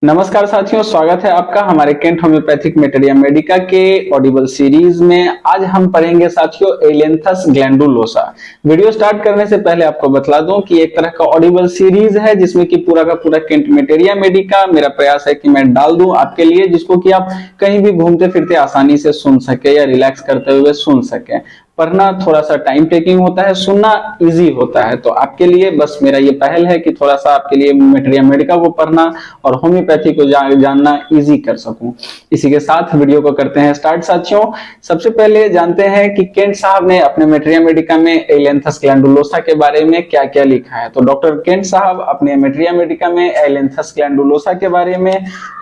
नमस्कार साथियों, स्वागत है आपका हमारे केंट होम्योपैथिक मेटेरिया मेडिका के ऑडिबल सीरीज में। आज हम पढ़ेंगे साथियों एलियंथस ग्लैंडुलोसा। वीडियो स्टार्ट करने से पहले आपको बता दूं कि एक तरह का ऑडिबल सीरीज है जिसमें कि पूरा का पूरा केंट मेटेरिया मेडिका मेरा प्रयास है कि मैं डाल दूं आपके लिए, जिसको कि आप कहीं भी घूमते फिरते आसानी से सुन सके या रिलैक्स करते हुए सुन सके। पढ़ना थोड़ा सा टाइम टेकिंग होता है, सुनना इजी होता है। तो आपके लिए बस मेरा ये पहल है कि थोड़ा सा आपके लिए मेटेरिया मेडिका को पढ़ना और होम्योपैथी को जानना इजी कर सकूं। इसी के साथ वीडियो को करते हैं स्टार्ट साथियों। सबसे पहले जानते हैं कि केंट साहब ने अपने मेटेरिया मेडिका में एलियंथस ग्लैंडुलोसा के बारे में क्या क्या लिखा है। तो डॉक्टर केंट साहब अपने मेटेरिया मेडिका में एलियंथस ग्लैंडुलोसा के बारे में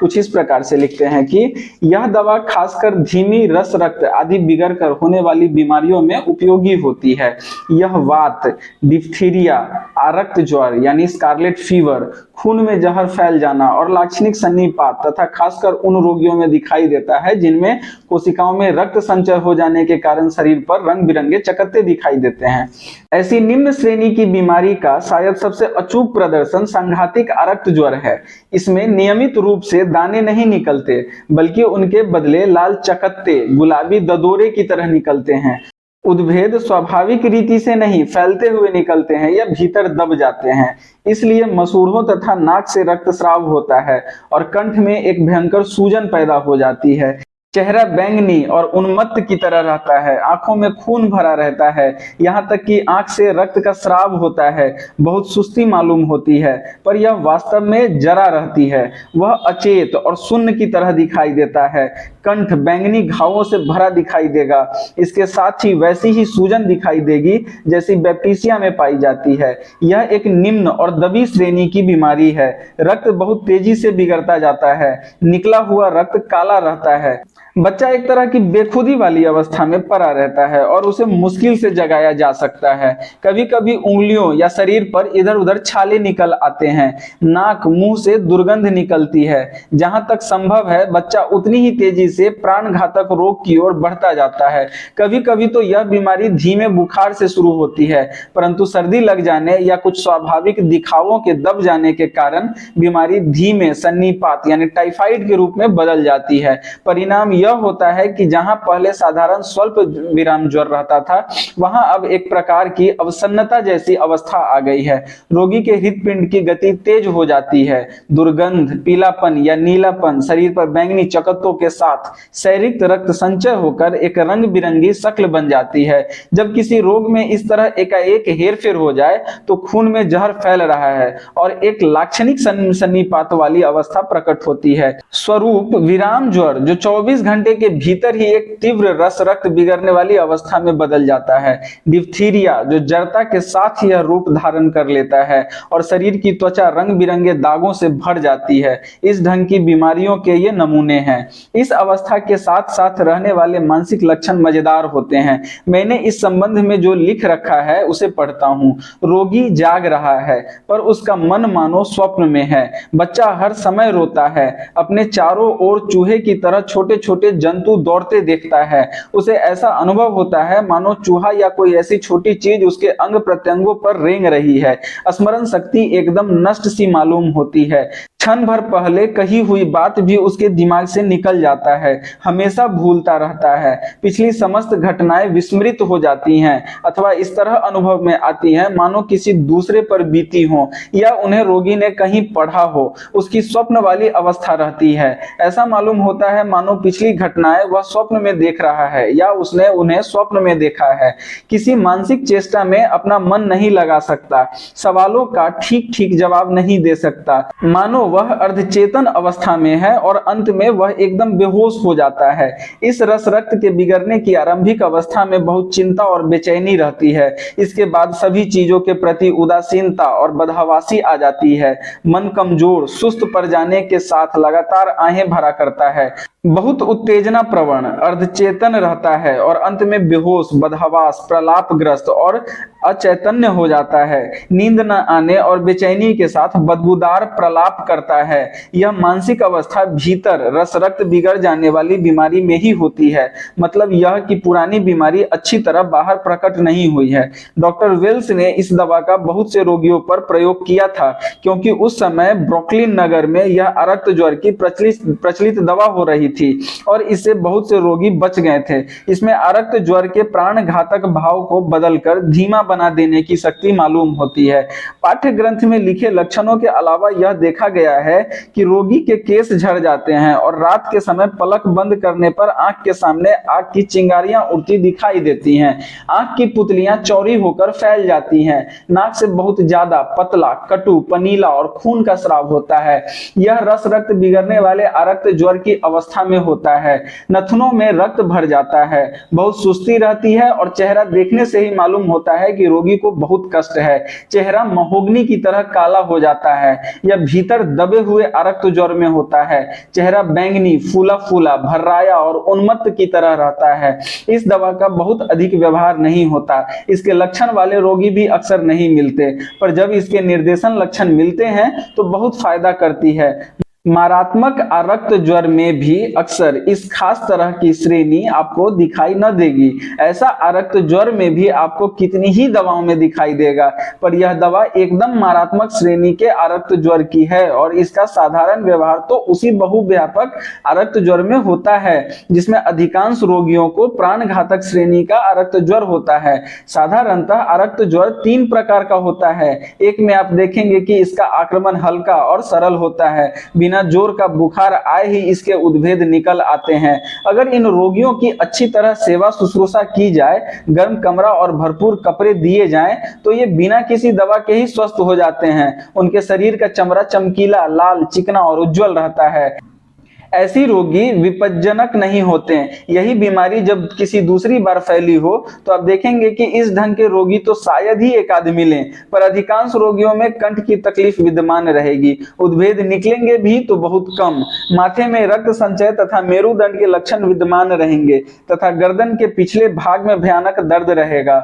कुछ इस प्रकार से लिखते हैं कि यह दवा खासकर धीमी रस रक्त आदि बिगड़ कर होने वाली बीमारियों में उपयोगी होती है। यह वात, डिप्थीरिया, आरक्त ज्वर यानी स्कारलेट फीवर, खून में जहर फैल जाना और लाक्षणिक सन्निपात तथा खासकर उन रोगियों में दिखाई देता है जिनमें कोशिकाओं में रक्त संचय हो जाने के कारण शरीर पर रंग बिरंगे चकत्ते दिखाई देते हैं। ऐसी निम्न श्रेणी की बीमारी का शायद सबसे अचूक प्रदर्शन संघातिक आरक्त ज्वर है। इसमें नियमित रूप से दाने नहीं निकलते बल्कि उनके बदले लाल चकत्ते गुलाबी ददोरे की तरह निकलते हैं। उद्भेद स्वाभाविक रीति से नहीं फैलते हुए निकलते हैं या भीतर दब जाते हैं। इसलिए मसूड़ों तथा नाक से रक्तस्राव होता है और कंठ में एक भयंकर सूजन पैदा हो जाती है। चेहरा बैंगनी और उन्मत्त की तरह रहता है, आंखों में खून भरा रहता है, यहाँ तक कि आंख से रक्त का स्राव होता है। बहुत सुस्ती मालूम होती है पर यह वास्तव में जरा रहती है। वह अचेत और शून्य की तरह दिखाई देता है। कंठ बैंगनी घावों से भरा दिखाई देगा। इसके साथ ही वैसी ही सूजन दिखाई देगी जैसी बैप्टीसिया में पाई जाती है। यह एक निम्न और दबी श्रेणी की बीमारी है। रक्त बहुत तेजी से बिगड़ता जाता है। निकला हुआ रक्त काला रहता है। बच्चा एक तरह की बेखुदी वाली अवस्था में पड़ा रहता है और उसे मुश्किल से जगाया जा सकता है। कभी कभी उंगलियों या शरीर पर इधर उधर छाले निकल आते हैं। नाक मुंह से दुर्गंध निकलती है। जहां तक संभव है बच्चा उतनी ही तेजी से प्राणघातक रोग की ओर बढ़ता जाता है। कभी कभी तो यह बीमारी धीमे बुखार से शुरू होती है, परंतु सर्दी लग जाने या कुछ स्वाभाविक दिखावों के दब जाने के कारण बीमारी धीमे सन्निपात यानी टाइफाइड के रूप में बदल जाती है। परिणाम यह होता है कि जहां पहले साधारण स्वल्प विराम ज्वर रहता था, वहां अब एक प्रकार की अवसन्नता जैसी अवस्था आ गई है। रोगी के हृदपिंड की गति तेज हो जाती है। दुर्गंध, पीलापन या नीलापन, शरीर पर बैंगनी चकत्तों के साथ शैरिक रक्त संचय होकर एक रंग बिरंगी शक्ल बन जाती है। जब किसी रोग में इस तरह एकाएक हेरफेर हो जाए तो खून में जहर फैल रहा है और एक लाक्षणिक सन्निपात वाली अवस्था प्रकट होती है। स्वरूप विराम ज्वर जो 24 घंटे के भीतर ही एक तीव्र रस रक्त बिगड़ने वाली अवस्था में बदल जाता है। डिप्थीरिया जो जड़ता के साथ यह रूप धारण कर लेता है और शरीर की त्वचा रंग बिरंगे दागों से भर जाती है। इस ढंग की बीमारियों के ये नमूने हैं। इस अवस्था के साथ साथ रहने वाले मानसिक लक्षण मजेदार होते हैं। मैंने इस संबंध में जो लिख रखा है उसे पढ़ता हूँ। रोगी जाग रहा है पर उसका मन मानो स्वप्न में है। बच्चा हर समय रोता है। अपने चारों ओर चूहे की तरह छोटे छोटे जंतु दौड़ते देखता है। उसे ऐसा अनुभव होता है मानो चूहा या कोई ऐसी छोटी चीज उसके अंग प्रत्यंगों पर रेंग रही है। स्मरण शक्ति एकदम नष्ट सी मालूम होती है। क्षण भर पहले कही हुई बात भी उसके दिमाग से निकल जाता है। हमेशा भूलता रहता है। पिछली समस्त घटनाएं विस्मृत हो जाती हैं अथवा इस तरह अनुभव में आती हैं मानो किसी दूसरे पर बीती हो या उन्हें रोगी ने कहीं पढ़ा हो। उसकी स्वप्न वाली अवस्था रहती है। ऐसा मालूम होता है मानो पिछली घटनाएं वह स्वप्न में देख रहा है या उसने उन्हें स्वप्न में देखा है। किसी मानसिक चेष्टा में अपना मन नहीं लगा सकता। सवालों का ठीक ठीक जवाब नहीं दे सकता। मानो वह अर्धचेतन अवस्था में है और अंत में वह एकदम बेहोश हो जाता है। इस रस रक्त के बिगड़ने की आरंभिक अवस्था में बहुत चिंता और बेचैनी रहती है। इसके बाद सभी चीजों के प्रति उदासीनता और बदहवासी आ जाती है। मन कमजोर सुस्त पड़ जाने के साथ लगातार आहें भरा करता है। बहुत उत्तेजना प्रवण, अर्धचेतन रहता है और अंत में बेहोश, बदहवास, प्रलापग्रस्त और अचैतन्य हो जाता है, नींद न आने और बेचैनी के साथ बदबूदार प्रलाप करता है। यह मानसिक अवस्था भीतर रस रक्त बिगड़ जाने वाली बीमारी में ही होती है। मतलब यह कि पुरानी बीमारी अच्छी तरह बाहर प्रकट नहीं हुई है। डॉक्टर वेल्स ने इस दवा का बहुत से रोगियों पर प्रयोग किया था, क्योंकि उस समय ब्रुकलिन नगर में यह अरक्त ज्वर की प्रचलित दवा हो रही थी और इससे बहुत से रोगी बच गए थे। इसमें अरक्त ज्वर के प्राण घातक भाव को बदलकर धीमा बना देने की शक्ति मालूम होती है। पाठ्य ग्रंथ में लिखे लक्षणों के अलावा यह देखा गया है कि रोगी के केस झड़ जाते हैं और रात के समय पलक बंद करने पर आंख के सामने आग की चिंगारियां उड़ती दिखाई देती हैं। आंख की पुतलियां चौड़ी होकर फैल जाती हैं। नाक से बहुत ज्यादा पतला, कटु, पनीला और खून का स्राव होता है। यह रस रक्त बिगड़ने वाले अरक्त ज्वर की अवस्था में होता है। नथुनों में रक्त भर जाता है, बहुत सुस्ती रहती है और चेहरा देखने से ही मालूम होता है कि रोगी को बहुत कष्ट है। चेहरा महोगनी की तरह काला हो जाता है। यह भीतर दबे हुए अरक्त ज्वर में होता है। चेहरा बैंगनी, फूला फूला, भर्राया और उन्मत्त की तरह रहता है। इस दवा का बहुत अधिक व्यवहार नहीं होता। इसके लक्षण वाले रोगी भी अक्सर नहीं मिलते, पर जब इसके निर्देशन लक्षण मिलते हैं तो बहुत फायदा करती है। मारात्मक अरक्त ज्वर में भी अक्सर इस खास तरह की श्रेणी आपको दिखाई न देगी। ऐसा अरक्त ज्वर में भी आपको कितनी ही दवाओं में दिखाई देगा, पर यह दवा एकदम मारात्मक श्रेणी के अरक्त ज्वर की है और इसका साधारण व्यवहार तो उसी बहुव्यापक अरक्त ज्वर में होता है जिसमें अधिकांश रोगियों को प्राणघातक श्रेणी का अरक्त ज्वर होता है। साधारणतः अरक्त ज्वर 3 प्रकार का होता है। एक में आप देखेंगे कि इसका आक्रमण हल्का और सरल होता है, बिना जोर का बुखार आए ही इसके उद्भेद निकल आते हैं। अगर इन रोगियों की अच्छी तरह सेवा शुश्रूषा की जाए, गर्म कमरा और भरपूर कपड़े दिए जाएं, तो ये बिना किसी दवा के ही स्वस्थ हो जाते हैं। उनके शरीर का चमड़ा चमकीला, लाल, चिकना और उज्जवल रहता है। ऐसी रोगी विपज्जनक नहीं होते। यही बीमारी जब किसी दूसरी बार फैली हो तो आप देखेंगे कि इस ढंग के रोगी तो शायद ही एक आध मिलें, पर अधिकांश रोगियों में कंठ की तकलीफ विद्यमान रहेगी। उद्भेद निकलेंगे भी तो बहुत कम। माथे में रक्त संचय तथा मेरुदंड के लक्षण विद्यमान रहेंगे तथा गर्दन के पिछले भाग में भयानक दर्द रहेगा।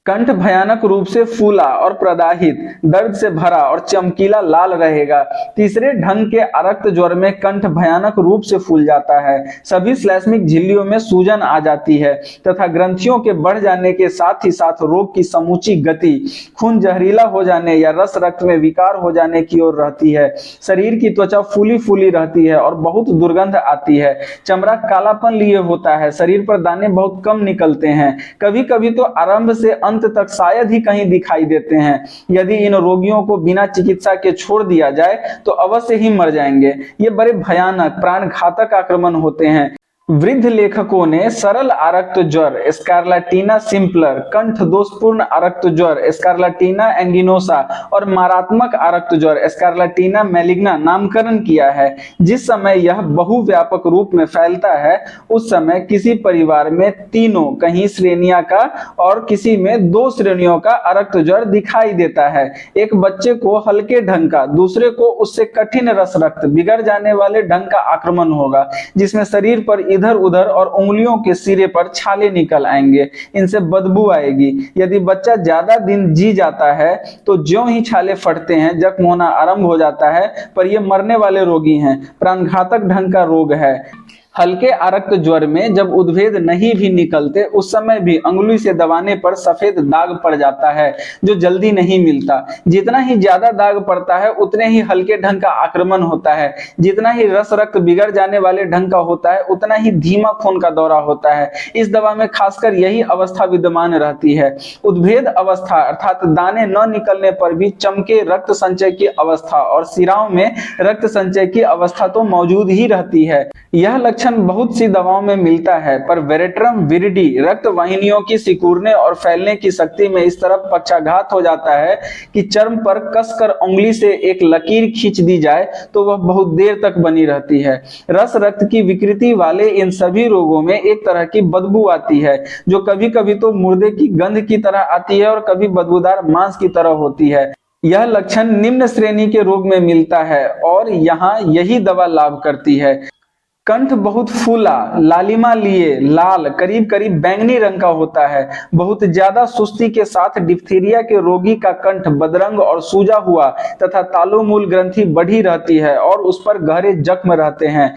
कंठ भयानक रूप से फूला और प्रदाहित, दर्द से भरा और चमकीला लाल रहेगा। तीसरे ढंग के अरक्त ज्वर में कंठ भयानक रूप से फूल जाता है। सभी श्लैष्मिक झिल्लियों में सूजन आ जाती है तथा ग्रंथियों के बढ़ जाने के साथ ही साथ रोग की समूची गति खून जहरीला हो जाने या रस रक्त में विकार हो जाने की ओर रहती है। शरीर की त्वचा फूली फूली रहती है और बहुत दुर्गंध आती है। चमड़ा कालापन लिए होता है। शरीर पर दाने बहुत कम निकलते हैं। कभी कभी तो आरंभ से अंत तक शायद ही कहीं दिखाई देते हैं। यदि इन रोगियों को बिना चिकित्सा के छोड़ दिया जाए तो अवश्य ही मर जाएंगे। ये बड़े भयानक प्राणघातक आक्रमण होते हैं। वृद्ध लेखकों ने सरल अरक्त ज्वर स्कारलाटिना सिंपलर, कंठ दोषपूर्ण अरक्त ज्वर स्कारलाटिना एंगिनोसा और मारात्मक अरक्त ज्वर स्कारलाटिना मैलिग्ना नामकरण किया है। जिस समय यह बहुव्यापक रूप में फैलता है उस समय किसी परिवार में तीनों कहीं श्रेणियां का और किसी में 2 श्रेणियों का अरक्त ज्वर दिखाई देता है। एक बच्चे को हल्के ढंग का, दूसरे को उससे कठिन रस रक्त बिगड़ जाने वाले ढंग का आक्रमण होगा, जिसमें शरीर पर इधर उधर और उंगलियों के सिरे पर छाले निकल आएंगे। इनसे बदबू आएगी। यदि बच्चा ज्यादा दिन जी जाता है तो ज्यों ही छाले फटते हैं जख्म होना आरंभ हो जाता है, पर ये मरने वाले रोगी हैं। प्राणघातक ढंग का रोग है। हल्के अरक्त ज्वर में जब उद्भेद नहीं भी निकलते उस समय भी अंगुली से दबाने पर सफेद दाग पड़ जाता है जो जल्दी नहीं मिलता। जितना ही ज्यादा दाग पड़ता है उतने ही हल्के ढंग का आक्रमण होता है। जितना ही रस रक्त बिगड़ जाने वाले ढंग का होता है उतना ही धीमा खून का दौरा होता है। इस दवा में खासकर यही अवस्था विद्यमान रहती है। उद्भेद अवस्था अर्थात दाने न निकलने पर भी चमके रक्त संचय की अवस्था और सिराओं में रक्त संचय की अवस्था तो मौजूद ही रहती है। यह लक्षण बहुत सी दवाओं में मिलता है, पर वेरेट्रम विरिडी रक्त वाहिनियों की सिकुड़ने और फैलने की शक्ति में इस तरफ पक्षाघात हो जाता है कि चर्म पर कसकर उंगली से एक लकीर खींच दी जाए तो वह बहुत देर तक बनी रहती है। रस रक्त की विकृति वाले इन सभी रोगों में एक तरह की बदबू आती है जो कभी कभी तो मुर्दे की गंध की तरह आती है और कभी बदबूदार मांस की तरह होती है। यह लक्षण निम्न श्रेणी के रोग में मिलता है और यहाँ यही दवा लाभ करती है। कंठ बहुत फूला, लालिमा लिए लाल करीब करीब बैंगनी रंग का होता है। बहुत ज्यादा सुस्ती के साथ डिप्थीरिया के रोगी का कंठ बदरंग और सूजा हुआ तथा तालुमूल ग्रंथि बढ़ी रहती है और उस पर गहरे जख्म रहते हैं।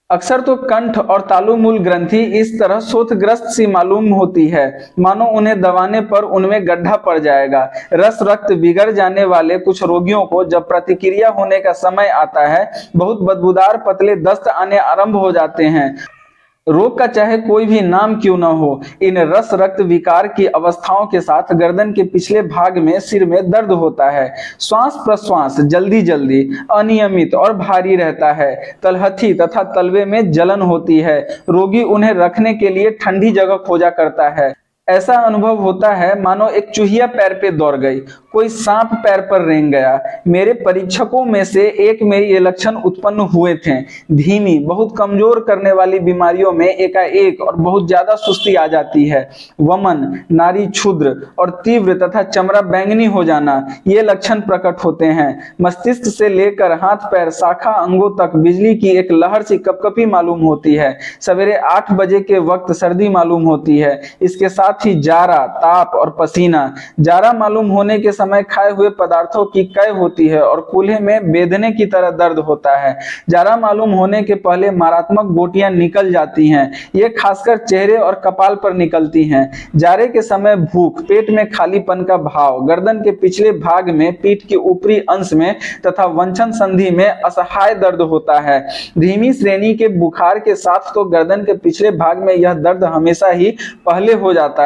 अक्सर तो कंठ और तालुमूल ग्रंथि इस तरह शोथग्रस्त सी मालूम होती है, मानो उन्हें दबाने पर उनमें गड्ढा पड़ जाएगा। रस रक्त बिगड़ जाने वाले कुछ रोगियों को जब प्रतिक्रिया होने का समय आता है, बहुत बदबूदार पतले दस्त आने आरंभ हो जाते हैं। रोग का चाहे कोई भी नाम क्यों न हो, इन रस रक्त विकार की अवस्थाओं के साथ गर्दन के पिछले भाग में सिर में दर्द होता है। श्वास प्रश्वास जल्दी जल्दी, अनियमित और भारी रहता है। तलहथी तथा तलवे में जलन होती है। रोगी उन्हें रखने के लिए ठंडी जगह खोजा करता है। ऐसा अनुभव होता है मानो एक चूहिया पैर पे दौड़ गई, कोई सांप पैर पर रेंग गया। मेरे परीक्षकों में से एक में ये लक्षण उत्पन्न हुए थे। धीमी बहुत कमजोर करने वाली बीमारियों में एकाएक और बहुत ज्यादा सुस्ती आ जाती है। वमन, नाड़ी क्षुद्र और तीव्र तथा चमड़ा बैंगनी हो जाना, ये लक्षण प्रकट होते हैं। मस्तिष्क से लेकर हाथ पैर शाखा अंगों तक बिजली की एक लहर सी कपकपी मालूम होती है। सवेरे 8 बजे के वक्त सर्दी मालूम होती है। इसके साथ ही जारा, ताप और पसीना। जारा मालूम होने के समय खाए हुए पदार्थों की कै होती है और कूल्हे में बेधने की तरह दर्द होता है। जारा मालूम होने के पहले मारात्मक गोटियां निकल जाती हैं। ये खासकर चेहरे और कपाल पर निकलती हैं। जारे के समय भूख, पेट में खालीपन का भाव, गर्दन के पिछले भाग में, पीठ के ऊपरी अंश में तथा वंचन संधि में असहाय दर्द होता है। धीमी श्रेणी के बुखार के साथ तो गर्दन के पिछले भाग में यह दर्द हमेशा ही पहले हो जाता है।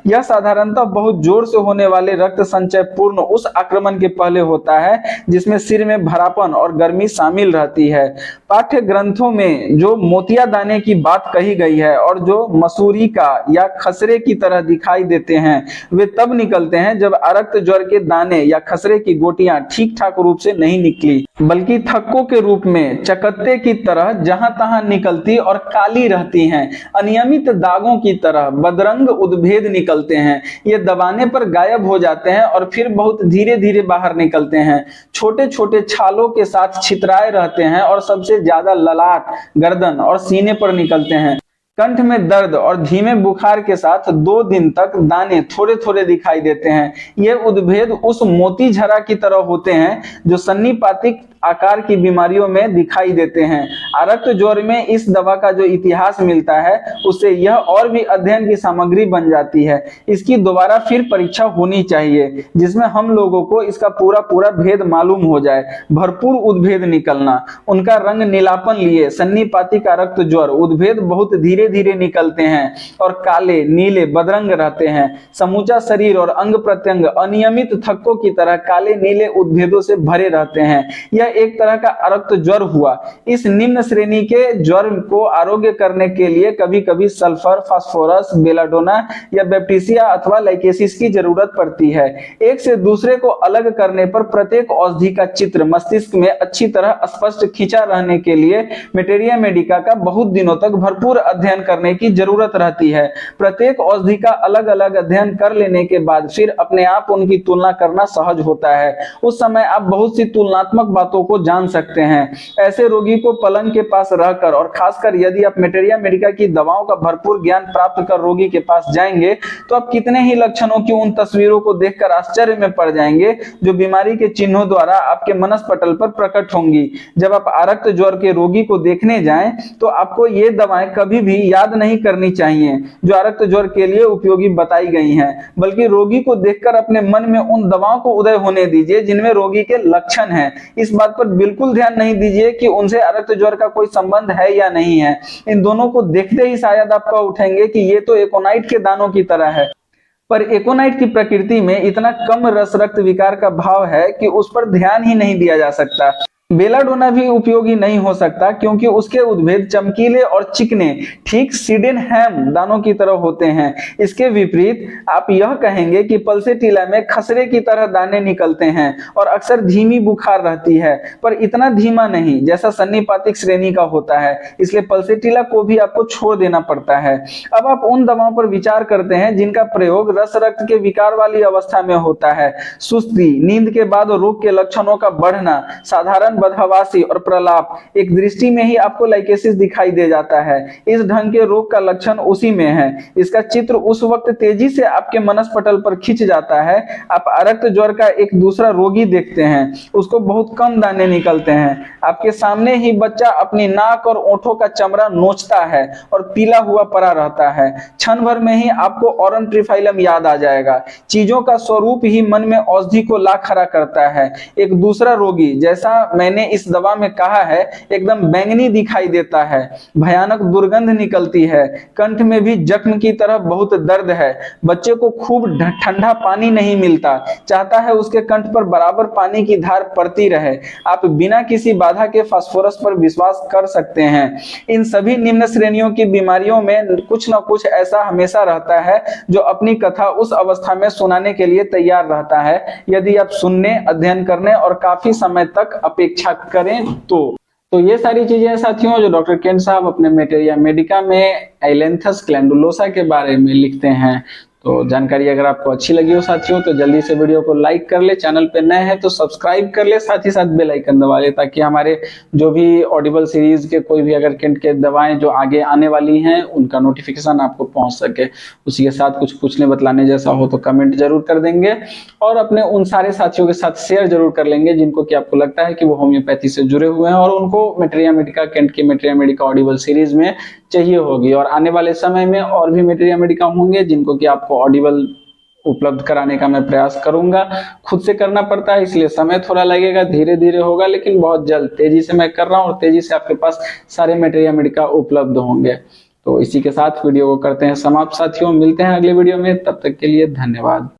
यह साधारणतः बहुत जोर से होने वाले रक्त संचय पूर्ण उस आक्रमण के पहले होता है जिसमें सिर में भरापन और गर्मी शामिल रहती है। पाठ्य ग्रंथों में जो मोतिया दाने की बात कही गई है और जो मसूरी का या खसरे की तरह दिखाई देते हैं, वे तब निकलते हैं जब अरक्त ज्वर के दाने या खसरे की गोटियां ठीक ठाक रूप से नहीं निकली, बल्कि थक्कों के रूप में चकत्ते की तरह जहां तहां निकलती और काली रहती हैं। अनियमित दागों की तरह बदरंग उद्भेद निकलते हैं। ये दबाने पर गायब हो जाते हैं और फिर बहुत धीरे धीरे बाहर निकलते हैं। छोटे छोटे छालों के साथ छितराए रहते हैं और सबसे ज्यादा ललाट, गर्दन और सीने पर निकलते हैं। कंठ में दर्द और धीमे बुखार के साथ 2 दिन तक दाने थोड़े थोड़े दिखाई देते हैं। ये उद्भेद उस मोती झरा की तरह होते हैं जो सन्निपातिक आकार की बीमारियों में दिखाई देते हैं। रक्त ज्वर में इस दवा का जो इतिहास मिलता है, उससे यह और भी अध्ययन की सामग्री बन जाती है। इसकी दोबारा फिर परीक्षा होनी चाहिए जिसमें हम लोगों को इसका पूरा पूरा भेद मालूम हो जाए। भरपूर उद्भेद निकलना, उनका रंग नीलापन लिए सन्निपातिक रक्त ज्वर उद्भेद बहुत धीरे धीरे निकलते हैं और काले नीले बदरंग रहते हैं। समूचा शरीर और अंग प्रत्यंग अनियमित थक्कों की तरह काले नीले उद्भेदों से भरे रहते हैं। यह एक तरह का रक्त ज्वर हुआ। इस निम्न श्रेणी के ज्वर को आरोग्य करने के लिए कभी कभी सल्फर, फास्फोरस, बेलाडोना या बैप्टिसिया अथवा लाइकेसिस की जरूरत पड़ती है। एक से दूसरे को अलग करने पर प्रत्येक औषधि का चित्र मस्तिष्क में अच्छी तरह स्पष्ट खिंचा रहने के लिए मेटेरिया मेडिका का बहुत दिनों तक भरपूर अध्ययन करने की जरूरत रहती है। प्रत्येक औषधि का अलग अलग अध्ययन कर लेने के बाद फिर अपने आप उनकी तुलना करना सहज होता है। उस समय आप बहुत सी तुलनात्मक बातों को जान सकते हैं। ऐसे रोगी को पलंग के पास रहकर और खासकर यदि आप मेटेरिया मेडिका की दवाओं का भरपूर ज्ञान प्राप्त कर रोगी के पास जाएंगे तो आप कितने ही लक्षणों की उन तस्वीरों को देखकर आश्चर्य में पड़ जाएंगे जो बीमारी के चिन्हों द्वारा आपके मनस पटल पर प्रकट होंगी। जब आप रक्त ज्वर के रोगी को देखने जाएं तो आपको ये दवाएं कभी भी याद नहीं करनी चाहिए जो रक्त ज्वर के लिए उपयोगी बताई गई हैं, बल्कि रोगी को देखकर अपने मन में उन दवाओं को उदय होने दीजिए जिनमें रोगी के लक्षण हैं। इस बात पर बिल्कुल ध्यान नहीं दीजिए कि उनसे रक्त ज्वर का कोई संबंध है या नहीं है। इन दोनों को देखते ही शायद आप कह उठेंगे कि ये तो एकोनाइट के दानों की तरह है, पर एकोनाइट की प्रकृति में इतना कम रस रक्त विकार का भाव है कि उस पर ध्यान ही नहीं दिया जा सकता। बेलाडोना भी उपयोगी नहीं हो सकता क्योंकि उसके उद्भेद चमकीले और चिकने, ठीक सिडेनहैम दानों की तरह होते हैं। इसके विपरीत आप यह कहेंगे कि पल्सेटिला में खसरे की तरह दाने निकलते हैं और अक्सर धीमी बुखार रहती है, पर इतना धीमा नहीं जैसा सन्निपातिक श्रेणी का होता है। इसलिए पल्सेटिला को भी आपको छोड़ देना पड़ता है। अब आप उन दवाओं पर विचार करते हैं जिनका प्रयोग रस रक्त के विकार वाली अवस्था में होता है। सुस्ती, नींद के बाद रोग के लक्षणों का बढ़ना, साधारण बदहवासी और प्रलाप एक दृष्टि में ही आपको लाइकेसिस दिखाई दे जाता है। इस ढंग के रोग का लक्षण उसी में है। इसका चित्र उस वक्त तेजी से आपके मनस पटल पर खिंच जाता है। आप रक्त ज्वर का एक दूसरा रोगी देखते हैं, उसको बहुत कम दाने निकलते हैं। आपके सामने ही बच्चा अपनी नाक और ओंठों का चमड़ा नोचता है और पीला हुआ पड़ा रहता है। क्षण भर में ही आपको ऑरम ट्रिफाइलम याद आ जाएगा। चीजों का स्वरूप ही मन में औषधि को ला खड़ा करता है। एक दूसरा रोगी, जैसा मैंने इस दवा में कहा है, एकदम बैंगनी दिखाई देता है, भयानक दुर्गंध निकलती है, कंठ में भी जख्म की तरह बहुत दर्द है। बच्चे को खूब ठंडा पानी नहीं मिलता, चाहता है उसके कंठ पर बराबर पानी की धार पड़ती रहे। आप बिना किसी बाधा के फास्फोरस पर विश्वास कर सकते हैं। इन सभी निम्न श्रेणियों की बीमारियों में कुछ न कुछ ऐसा हमेशा रहता है जो अपनी कथा उस अवस्था में सुनाने के लिए तैयार रहता है, यदि आप सुनने, अध्ययन करने और काफी समय तक अपेक्षा करें तो ये सारी चीजें साथियों जो डॉक्टर केंट साहब अपने मेटेरिया मेडिका में एलेंथस ग्लैंडुलोसा के बारे में लिखते हैं। तो जानकारी अगर आपको अच्छी लगी हो साथियों तो जल्दी से वीडियो को लाइक कर ले, चैनल पे नए हैं तो सब्सक्राइब कर ले, साथ ही साथ बेल आइकन दबा ले, ताकि हमारे जो भी ऑडिबल सीरीज के कोई भी अगर केंट के दवाएं जो आगे आने वाली हैं उनका नोटिफिकेशन आपको पहुंच सके। उसी के साथ कुछ पूछने बतलाने जैसा हो तो कमेंट जरूर कर देंगे और अपने उन सारे साथियों के साथ शेयर जरूर कर लेंगे जिनको कि आपको लगता है कि वो होम्योपैथी से जुड़े हुए हैं और उनको मेटेरिया मेडिका, केंट की मेटेरिया मेडिका ऑडिबल सीरीज में चाहिए होगी। और आने वाले समय में और भी मेटेरिया मेडिका होंगे जिनको कि आपको ऑडिबल उपलब्ध कराने का मैं प्रयास करूंगा। खुद से करना पड़ता है इसलिए समय थोड़ा लगेगा, धीरे धीरे होगा, लेकिन बहुत जल्द तेजी से मैं कर रहा हूं और तेजी से आपके पास सारे मेटेरिया मेडिका उपलब्ध होंगे। तो इसी के साथ वीडियो को करते हैं समाप्त साथियों, मिलते हैं अगले वीडियो में, तब तक के लिए धन्यवाद।